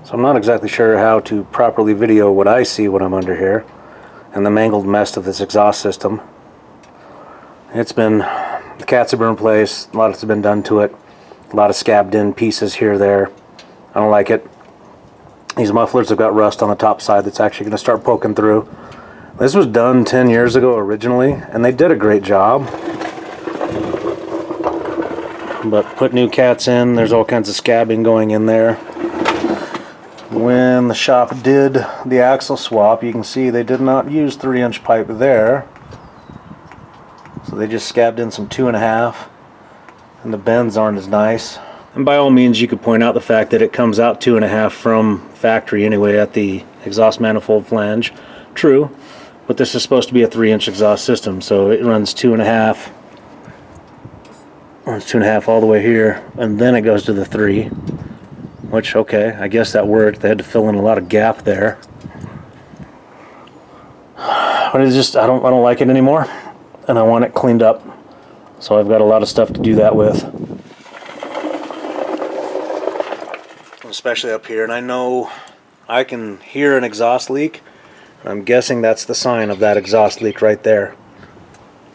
So I'm not exactly sure how to properly video what I see when I'm under here and the mangled mess of this exhaust system. The cats have been replaced, a lot has been done to it, a lot of scabbed in pieces here, there. I don't like it. These mufflers have got rust on the top side that's actually going to start poking through. This was done 10 years ago originally, and they did a great job. But put new cats in, there's all kinds of scabbing going in there. When the shop did the axle swap, you can see they did not use 3-inch pipe there. So they just scabbed in some 2.5, and the bends aren't as nice. And by all means, you could point out the fact that it comes out 2.5 from factory anyway at the exhaust manifold flange. True, but this is supposed to be a 3-inch exhaust system, so it runs 2.5. Runs 2.5 all the way here, and then it goes to the 3. Which, okay, I guess that worked. They had to fill in a lot of gap there. But it's just, I don't like it anymore, and I want it cleaned up. So I've got a lot of stuff to do that with. Especially up here, and I know I can hear an exhaust leak. I'm guessing that's the sign of that exhaust leak right there.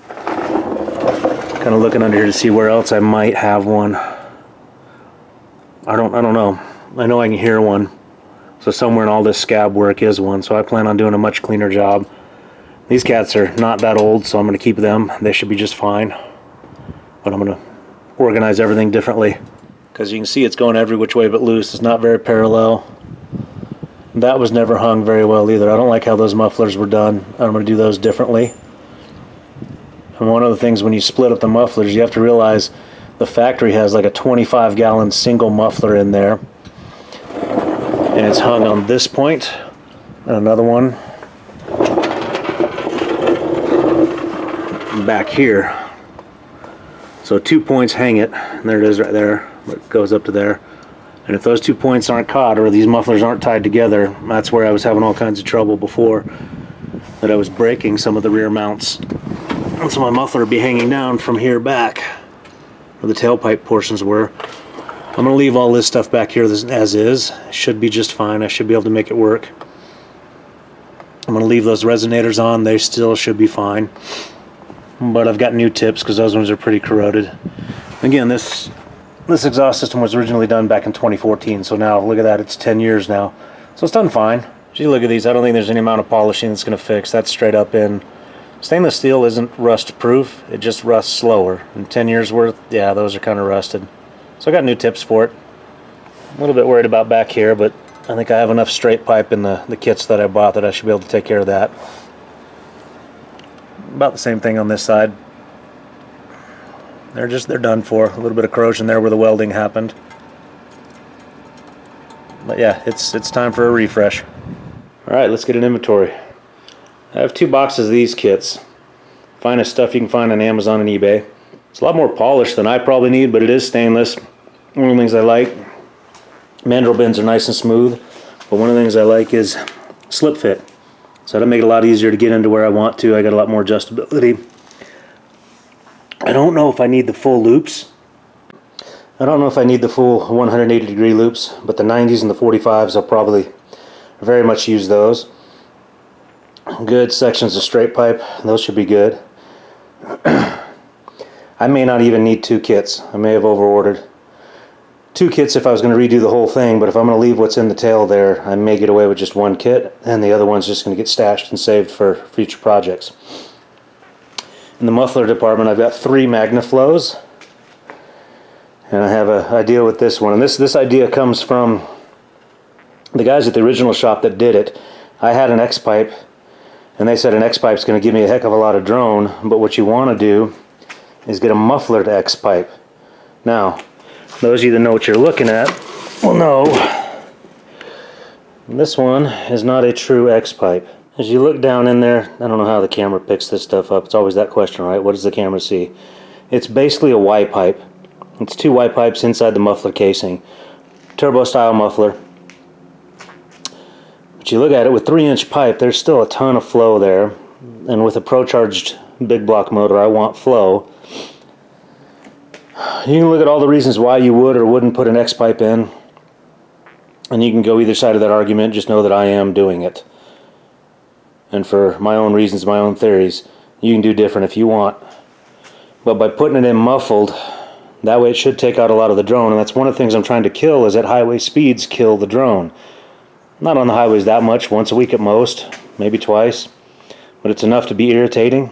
Kind of looking under here to see where else I might have one. I don't know. I know I can hear one. So somewhere in all this scab work is one. So I plan on doing a much cleaner job. These cats are not that old, so I'm going to keep them. They should be just fine. But I'm going to organize everything differently. Because you can see it's going every which way but loose. It's not very parallel. That was never hung very well either. I don't like how those mufflers were done. I'm going to do those differently. And one of the things when you split up the mufflers, you have to realize the factory has like a 25-gallon single muffler in there. And it's hung on this point, and another one back here. So 2 points hang it, and there it is right there. It goes up to there. And if those 2 points aren't caught, or these mufflers aren't tied together, that's where I was having all kinds of trouble before, that I was breaking some of the rear mounts. And so my muffler would be hanging down from here back, where the tailpipe portions were. I'm going to leave all this stuff back here as is. It should be just fine. I should be able to make it work. I'm going to leave those resonators on. They still should be fine. But I've got new tips because those ones are pretty corroded. Again, this exhaust system was originally done back in 2014, so now look at that, it's 10 years now. So it's done fine. If you look at these, I don't think there's any amount of polishing that's going to fix. That's straight up in. Stainless steel isn't rust proof, it just rusts slower. In 10 years worth, yeah, those are kind of rusted. So I got new tips for it. A little bit worried about back here, but I think I have enough straight pipe in the kits that I bought that I should be able to take care of that. About the same thing on this side. They're done for. A little bit of corrosion there where the welding happened. But yeah, it's time for a refresh. Alright, let's get an inventory. I have 2 boxes of these kits. Finest stuff you can find on Amazon and eBay. It's a lot more polished than I probably need, but it is stainless. One of the things I like, mandrel bends are nice and smooth, but one of the things I like is slip fit. So that'll make it a lot easier to get into where I want to. I got a lot more adjustability. I don't know if I need the full loops. I don't know if I need the full 180-degree loops, but the 90s and the 45s, I'll probably very much use those. Good sections of straight pipe, those should be good. I may not even need 2 kits. I may have overordered 2 kits if I was going to redo the whole thing, but if I'm going to leave what's in the tail there, I may get away with just 1 kit, and the other one's just going to get stashed and saved for future projects. In the muffler department, I've got 3 MagnaFlows, and I have an idea with this one. And this idea comes from the guys at the original shop that did it. I had an X-pipe, and they said an X-pipe is going to give me a heck of a lot of drone, but what you want to do is get a muffler to X-pipe. Now, those of you that know what you're looking at will know this one is not a true X-pipe. As you look down in there, I don't know how the camera picks this stuff up. It's always that question, right? What does the camera see? It's basically a Y pipe. It's 2 Y pipes inside the muffler casing. Turbo style muffler. But you look at it with 3-inch pipe, there's still a ton of flow there. And with a pro-charged big block motor, I want flow. You can look at all the reasons why you would or wouldn't put an X-pipe in. And you can go either side of that argument, just know that I am doing it. And for my own reasons, my own theories, you can do different if you want. But by putting it in muffled, that way it should take out a lot of the drone, and that's one of the things I'm trying to kill, is at highway speeds kill the drone. Not on the highways that much, once a week at most, maybe twice, but it's enough to be irritating.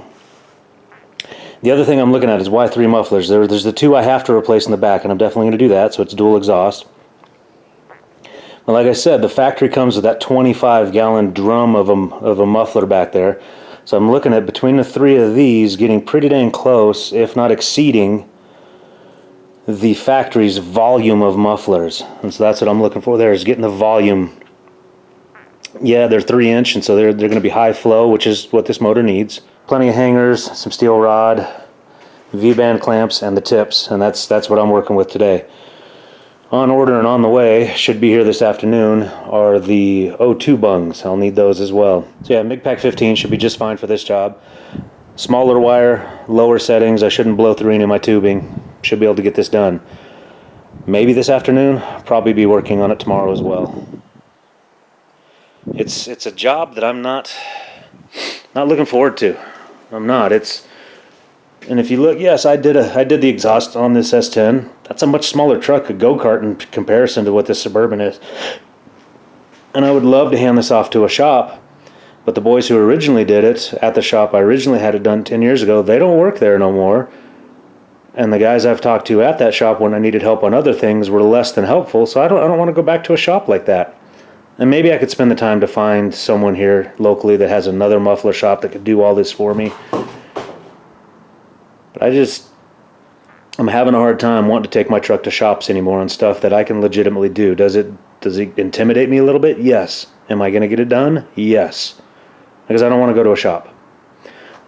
The other thing I'm looking at is why 3 mufflers. There's the 2 I have to replace in the back, and I'm definitely going to do that, so it's dual exhaust. But like I said, the factory comes with that 25-gallon drum of a muffler back there. So I'm looking at between the 3 of these getting pretty dang close, if not exceeding, the factory's volume of mufflers. And so that's what I'm looking for there, is getting the volume. Yeah, they're 3-inch, and so they're going to be high flow, which is what this motor needs. Plenty of hangers, some steel rod, V-band clamps, and the tips, and that's what I'm working with today. On order and on the way, should be here this afternoon, are the O2 bungs. I'll need those as well. So yeah, MIG-Pack 15 should be just fine for this job. Smaller wire, lower settings. I shouldn't blow through any of my tubing. Should be able to get this done. Maybe this afternoon. I'll probably be working on it tomorrow as well. It's a job that I'm not looking forward to. I'm not. And if you look, yes, I did the exhaust on this S10. That's a much smaller truck, a go-kart in comparison to what this Suburban is. And I would love to hand this off to a shop, but the boys who originally did it at the shop I originally had it done 10 years ago, they don't work there no more. And the guys I've talked to at that shop when I needed help on other things were less than helpful, so I don't want to go back to a shop like that. And maybe I could spend the time to find someone here locally that has another muffler shop that could do all this for me. But I'm having a hard time wanting to take my truck to shops anymore on stuff that I can legitimately do. Does it intimidate me a little bit? Yes. Am I going to get it done? Yes. Because I don't want to go to a shop.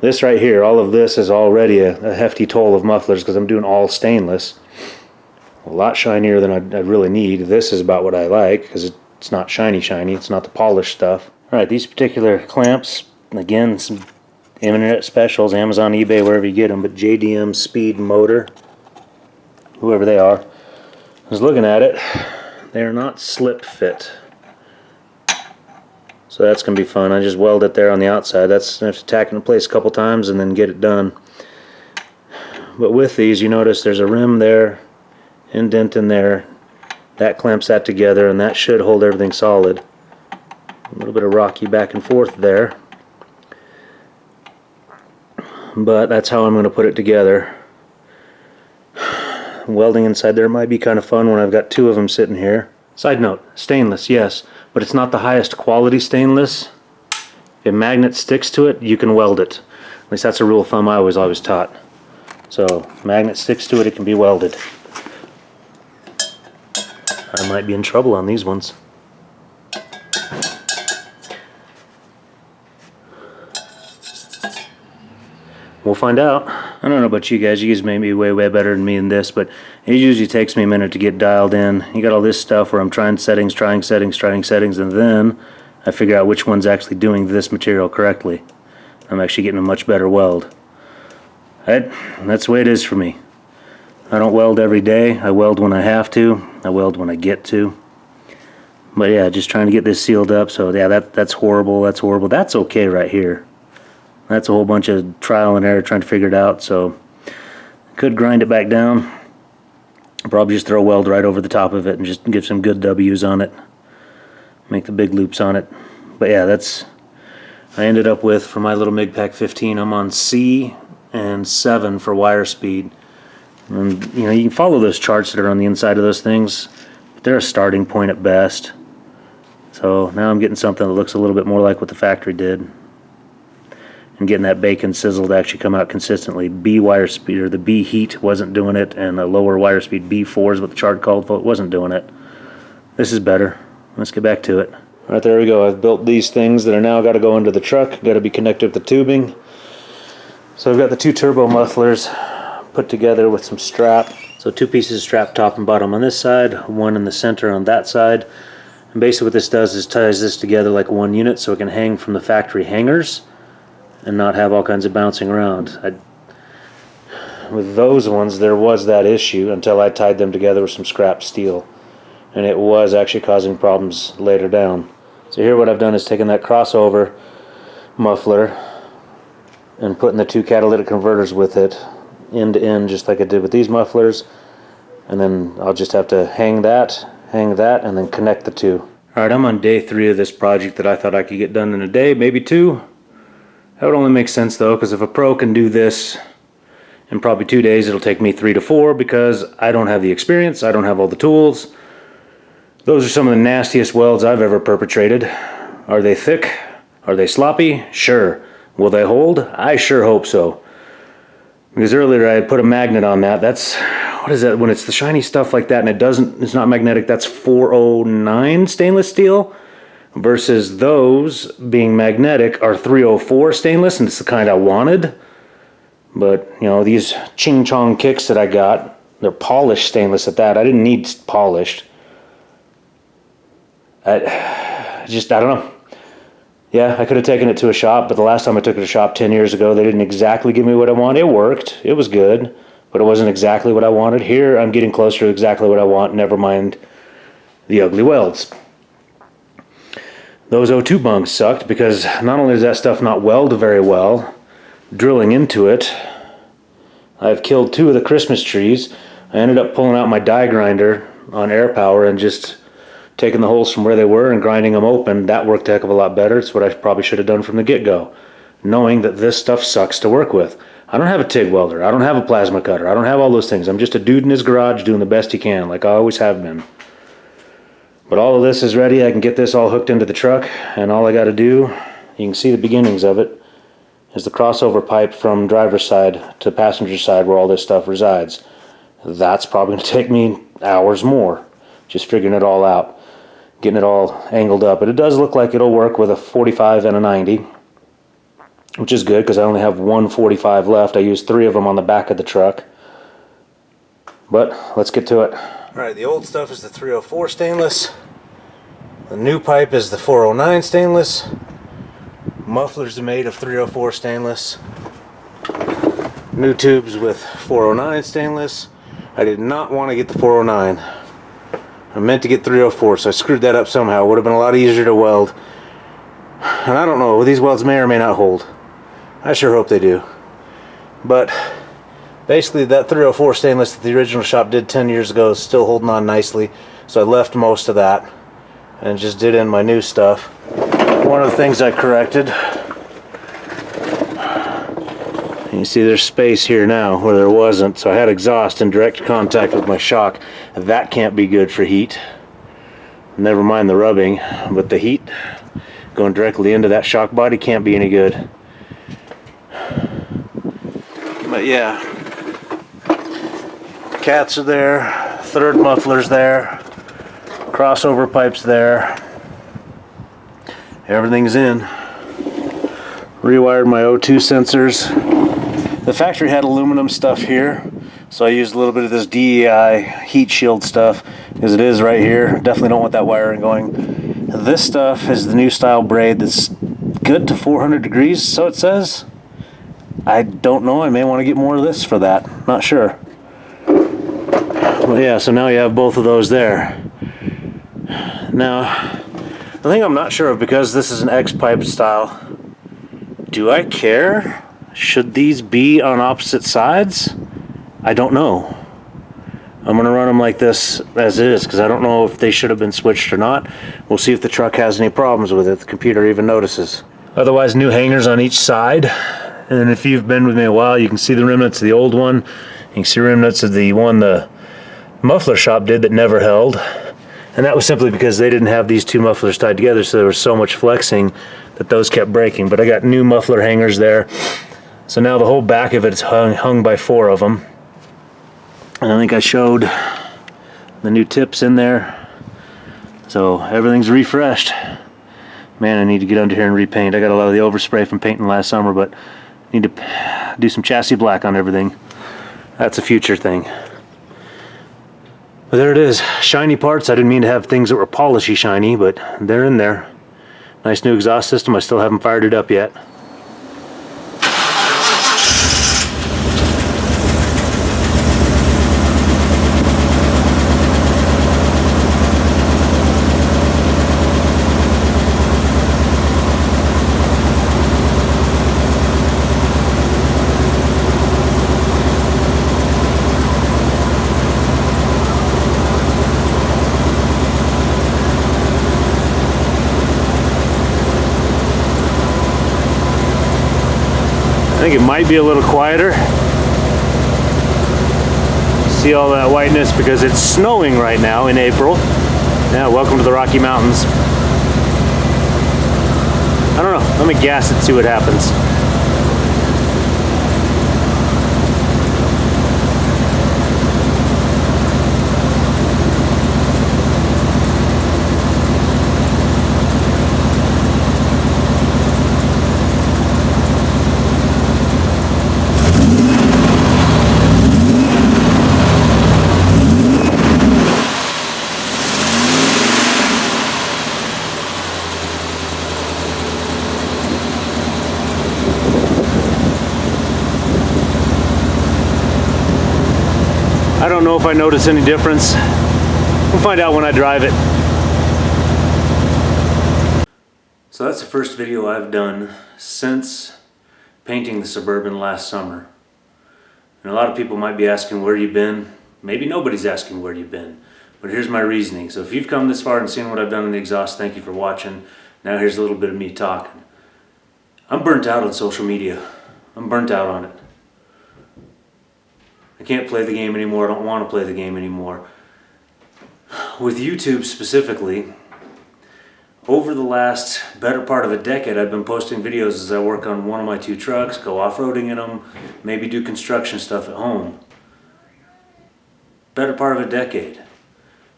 This right here, all of this is already a hefty toll of mufflers because I'm doing all stainless. A lot shinier than I really need. This is about what I like because it's not shiny. It's not the polished stuff. Alright, these particular clamps, again, some internet specials, Amazon, eBay, wherever you get them, but JDM Speed Motor, whoever they are. I was looking at it. They are not slip fit. So that's going to be fun. I just weld it there on the outside. That's I have to tack it in place a couple times and then get it done. But with these, you notice there's a rim there, indent in there. That clamps that together, and that should hold everything solid. A little bit of rocky back and forth there. But that's how I'm going to put it together. Welding inside there might be kind of fun when I've got 2 of them sitting here. Side note, stainless, yes, but it's not the highest quality stainless. If a magnet sticks to it, you can weld it. At least that's a rule of thumb I was always taught. So, magnet sticks to it, it can be welded. I might be in trouble on these ones. We'll find out. I don't know about you guys may be way better than me in this, but it usually takes me a minute to get dialed in. You got all this stuff where I'm trying settings, and then I figure out which one's actually doing this material correctly. I'm actually getting a much better weld. That's the way it is for me. I don't weld every day. I weld when I have to. I weld when I get to. But yeah, just trying to get this sealed up. So yeah, that's horrible. That's horrible. That's okay right here. That's a whole bunch of trial and error trying to figure it out. So could grind it back down. Probably just throw a weld right over the top of it and just give some good W's on it. Make the big loops on it. But yeah, I ended up with, for my little MIG-Pack 15, I'm on C and 7 for wire speed. And you can follow those charts that are on the inside of those things, but they're a starting point at best. So now I'm getting something that looks a little bit more like what the factory did. And getting that bacon sizzle to actually come out consistently. B wire speed, or the B heat, wasn't doing it, and a lower wire speed, B4 is what the chart called for, it wasn't doing it. This is better. Let's get back to it. Alright, there we go. I've built these things that are now got to go into the truck, got to be connected with the tubing. So I've got the 2 turbo mufflers put together with some strap. So 2 pieces of strap top and bottom on this side, 1 in the center on that side. And basically what this does is ties this together like one unit so it can hang from the factory hangers and not have all kinds of bouncing around. With those ones there was that issue until I tied them together with some scrap steel. and it was actually causing problems later down. So here what I've done is taken that crossover muffler and putting the two catalytic converters with it end to end, just like I did with these mufflers, and then I'll just have to hang that, and then connect the two. Alright, I'm on day 3 of this project that I thought I could get done in a day, maybe 2. That would only make sense though, because if a pro can do this in probably 2 days, it'll take me 3 to 4, because I don't have the experience, I don't have all the tools. Those are some of the nastiest welds I've ever perpetrated. Are they thick? Are they sloppy? Sure. Will they hold? I sure hope so. Because earlier I had put a magnet on that. That's, what is that, when it's the shiny stuff like that and it's not magnetic, that's 409 stainless steel, versus those being magnetic are 304 stainless, and it's the kind I wanted. But you know, these ching chong kicks that I got, they're polished stainless at that. I didn't need polished. I don't know. Yeah, I could have taken it to a shop, but the last time I took it to a shop 10 years ago, they didn't exactly give me what I wanted. It worked, it was good, but it wasn't exactly what I wanted. Here, I'm getting closer to exactly what I want, never mind the ugly welds. Those O2 bungs sucked, because not only does that stuff not weld very well, drilling into it, I've killed 2 of the Christmas trees. I ended up pulling out my die grinder on air power and just taking the holes from where they were and grinding them open. That worked a heck of a lot better. It's what I probably should have done from the get-go, knowing that this stuff sucks to work with. I don't have a TIG welder, I don't have a plasma cutter, I don't have all those things. I'm just a dude in his garage doing the best he can, like I always have been. But all of this is ready. I can get this all hooked into the truck, and all I got to do, you can see the beginnings of it, is the crossover pipe from driver's side to passenger side where all this stuff resides. That's probably going to take me hours more, just figuring it all out, getting it all angled up. But it does look like it'll work with a 45 and a 90, which is good because I only have one 45 left. I used 3 of them on the back of the truck. But let's get to it. Alright, the old stuff is the 304 stainless. The new pipe is the 409 stainless. Mufflers are made of 304 stainless. New tubes with 409 stainless. I did not want to get the 409. I meant to get 304, so I screwed that up somehow. It would have been a lot easier to weld. And I don't know, these welds may or may not hold. I sure hope they do. But basically that 304 stainless that the original shop did 10 years ago is still holding on nicely. So I left most of that and just did in my new stuff. One of the things I corrected, you see there's space here now where there wasn't, so I had exhaust in direct contact with my shock. That can't be good for heat. Never mind the rubbing, but the heat going directly into that shock body can't be any good. But yeah, cats are there, third muffler's there, crossover pipe's there, everything's in. Rewired my O2 sensors. The factory had aluminum stuff here, so I used a little bit of this DEI heat shield stuff, because it is right here. Definitely don't want that wiring going. This stuff is the new style braid that's good to 400 degrees, so it says. I don't know, I may want to get more of this for that, not sure. Well, yeah, so now you have both of those there. Now, the thing I'm not sure of, because this is an X-pipe style, do I care? Should these be on opposite sides? I don't know. I'm going to run them like this as is, because I don't know if they should have been switched or not. We'll see if the truck has any problems with it, the computer even notices. Otherwise, new hangers on each side. And if you've been with me a while, you can see the remnants of the old one. You can see remnants of the one the muffler shop did that never held. And that was simply because they didn't have these two mufflers tied together, so there was so much flexing that those kept breaking. But I got new muffler hangers there. So now the whole back of it is hung by 4 of them. And I think I showed the new tips in there. So everything's refreshed. Man, I need to get under here and repaint. I got a lot of the overspray from painting last summer, but need to do some chassis black on everything. That's a future thing. But there it is. Shiny parts. I didn't mean to have things that were polishy shiny, but they're in there. Nice new exhaust system. I still haven't fired it up yet. think it might be a little quieter. See all that whiteness because it's snowing right now in April. Yeah, welcome to the Rocky Mountains. I don't know, let me gas it, see what happens. I don't know if I notice any difference. We'll find out when I drive it. So that's the first video I've done since painting the Suburban last summer. And a lot of people might be asking where you've been. Maybe nobody's asking where you've been. But here's my reasoning. So if you've come this far and seen what I've done in the exhaust, thank you for watching. Now here's a little bit of me talking. I'm burnt out on social media. I'm burnt out on it. I can't play the game anymore. I don't want to play the game anymore. With YouTube specifically, over the last better part of a decade, I've been posting videos as I work on one of my 2 trucks, go off-roading in them, maybe do construction stuff at home. Better part of a decade.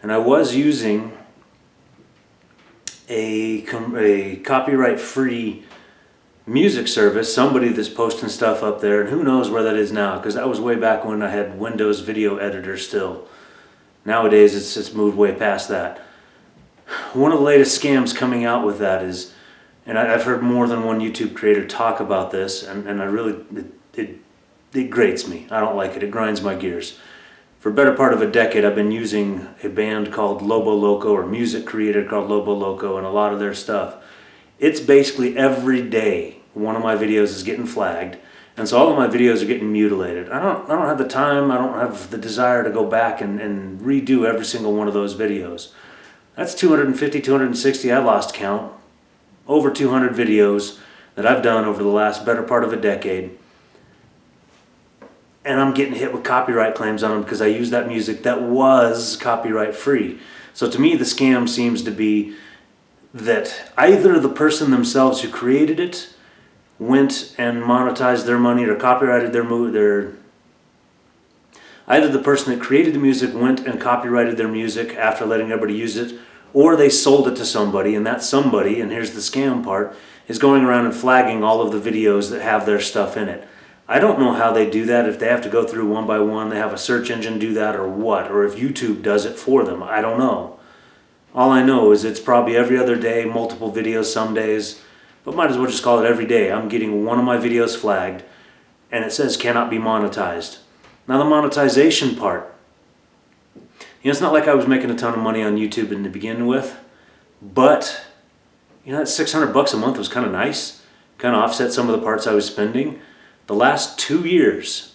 And I was using a copyright-free music service, somebody that's posting stuff up there, and who knows where that is now, because that was way back when I had Windows Video Editor still. Nowadays it's moved way past that. One of the latest scams coming out with that is, and I've heard more than one YouTube creator talk about this, and I really, it grates me. I don't like it. It grinds my gears. For a better part of a decade, I've been using a band called Lobo Loco, or music creator called Lobo Loco, and a lot of their stuff. It's basically every day one of my videos is getting flagged, and so all of my videos are getting mutilated. I don't have the time, I don't have the desire to go back and redo every single one of those videos. That's 250, 260, I lost count. Over 200 videos that I've done over the last better part of a decade. And I'm getting hit with copyright claims on them because I use that music that was copyright free. So to me the scam seems to be that either the person themselves who created it went and monetized their money or copyrighted either the person that created the music went and copyrighted their music after letting everybody use it, or they sold it to somebody, and that somebody, and here's the scam part, is going around and flagging all of the videos that have their stuff in it. I don't know how they do that, if they have to go through one by one, they have a search engine do that or what, or if YouTube does it for them. I don't know. All I know is it's probably every other day, multiple videos some days, but might as well just call it every day. I'm getting one of my videos flagged, and it says cannot be monetized. Now the monetization part, it's not like I was making a ton of money on YouTube to begin with, but that $600 a month was kind of nice, kind of offset some of the parts I was spending. The last 2 years,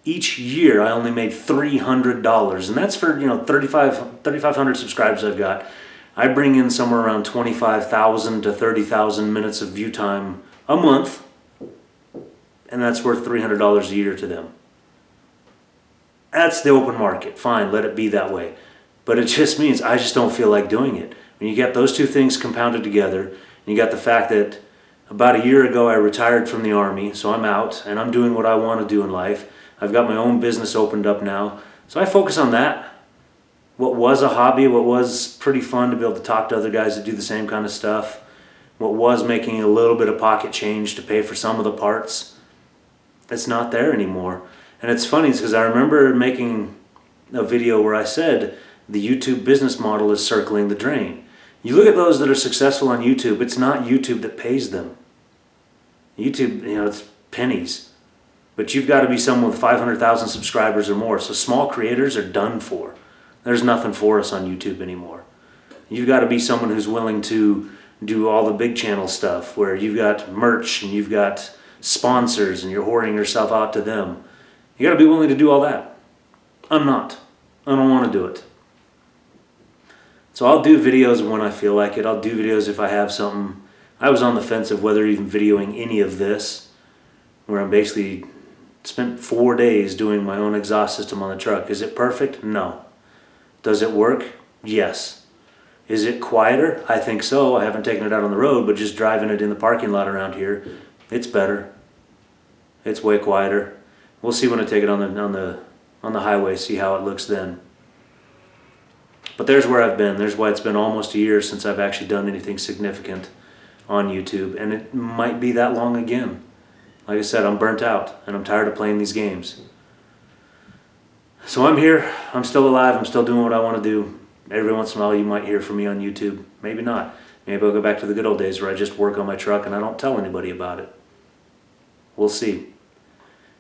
each year I only made $300, and that's for 3,500 subscribers I've got. I bring in somewhere around 25,000 to 30,000 minutes of view time a month, and that's worth $300 a year to them. That's the open market. Fine, let it be that way. But it just means I just don't feel like doing it. When you get those two things compounded together, and you got the fact that about a year ago I retired from the Army, so I'm out, and I'm doing what I want to do in life. I've got my own business opened up now, so I focus on that. What was a hobby, what was pretty fun to be able to talk to other guys that do the same kind of stuff, what was making a little bit of pocket change to pay for some of the parts, it's not there anymore. And it's funny because I remember making a video where I said the YouTube business model is circling the drain. You look at those that are successful on YouTube, it's not YouTube that pays them. YouTube, it's pennies. But you've got to be someone with 500,000 subscribers or more. So small creators are done for. There's nothing for us on YouTube anymore. You've got to be someone who's willing to do all the big channel stuff where you've got merch and you've got sponsors and you're whoring yourself out to them. You got to be willing to do all that. I'm not. I don't want to do it. So I'll do videos when I feel like it. I'll do videos if I have something. I was on the fence of whether even videoing any of this. where I'm basically spent 4 days doing my own exhaust system on the truck. Is it perfect? No. Does it work? Yes. Is it quieter? I think so. I haven't taken it out on the road, but just driving it in the parking lot around here, it's better. It's way quieter. We'll see when I take it on the highway, see how it looks then. But there's where I've been. There's why it's been almost a year since I've actually done anything significant on YouTube, and it might be that long again. Like I said, I'm burnt out, and I'm tired of playing these games. So I'm here. I'm still alive. I'm still doing what I want to do. Every once in a while you might hear from me on YouTube. Maybe not. Maybe I'll go back to the good old days where I just work on my truck and I don't tell anybody about it. We'll see.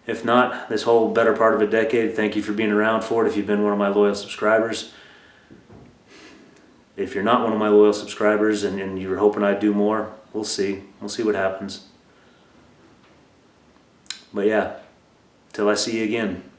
If not, this whole better part of a decade, thank you for being around for it if you've been one of my loyal subscribers. If you're not one of my loyal subscribers and you're hoping I'd do more, we'll see. We'll see what happens. But yeah, till I see you again.